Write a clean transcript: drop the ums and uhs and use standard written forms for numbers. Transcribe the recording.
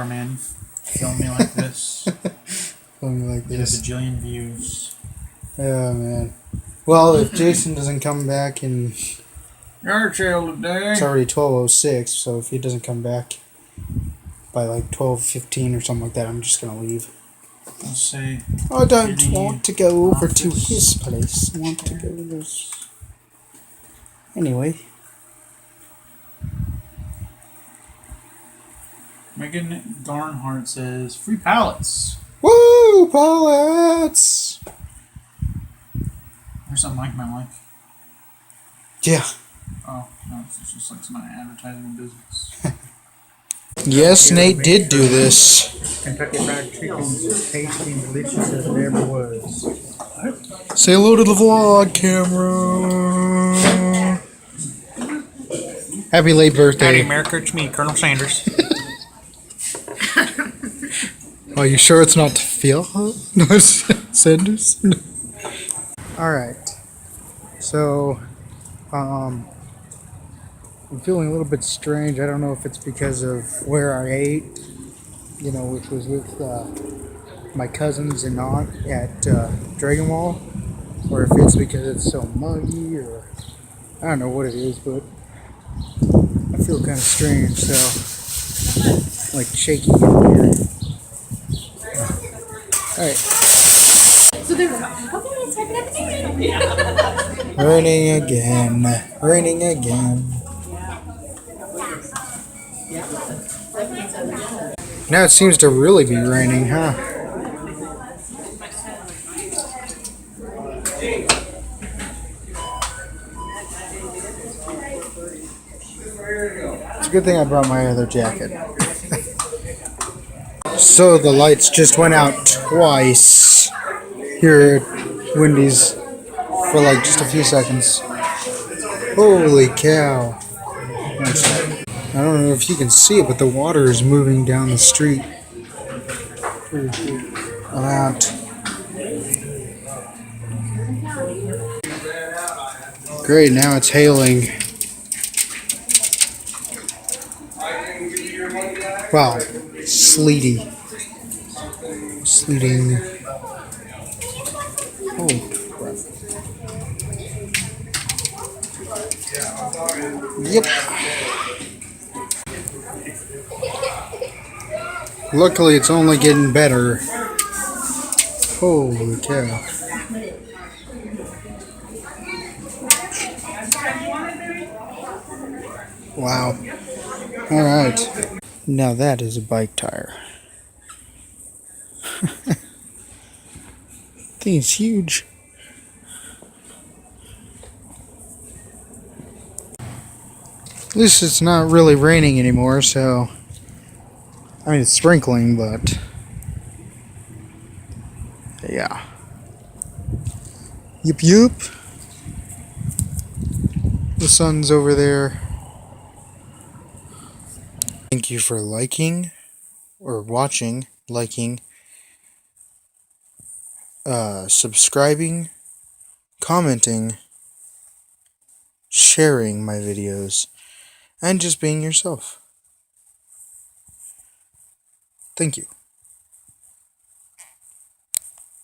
Man, film me like this. Film me like this. Get a bajillion views. Oh man. Well, if Jason doesn't come back in... Your trail today. It's already 12:06, so if he doesn't come back by like 12:15 or something like that, I'm just gonna leave. Let's see. I don't want to go over to his place. I want to go to this. Anyway. Megan Garnhart says, free pallets. Woo! Pallets! There's something like my life. Yeah. Oh, no, it's just like somebody advertising a business. Yes, Nate did do this. Kentucky Fried Chicken's as tasty and delicious as it ever was. Say hello to the vlog camera. Happy late birthday. Howdy, America. It's me, Colonel Sanders. Are you sure it's not Phil? No, it's Sanders? Alright. So, I'm feeling a little bit strange. I don't know if it's because of where I ate, which was with my cousins and aunt at Dragon Wall, or if it's because it's so muggy, or I don't know what it is, but I feel kind of strange, so like shaking in here. Alright. So they're Raining again. Raining again. Now it seems to really be raining, huh? It's a good thing I brought my other jacket. So the lights just went out twice here at Wendy's for like just a few seconds. Holy cow. I don't know if you can see it, but the water is moving down the street. I'm out. Great, now it's hailing. Wow, sleety. Sleeting. Oh, crap. Yep. Luckily, it's only getting better. Holy cow. Wow. Alright. Now that is a bike tire. Thing is huge. At least it's not really raining anymore, so... I mean, it's sprinkling, but... yeah. Yup, yup. The sun's over there. Thank you for liking, or watching, subscribing, commenting, sharing my videos, and just being yourself. Thank you.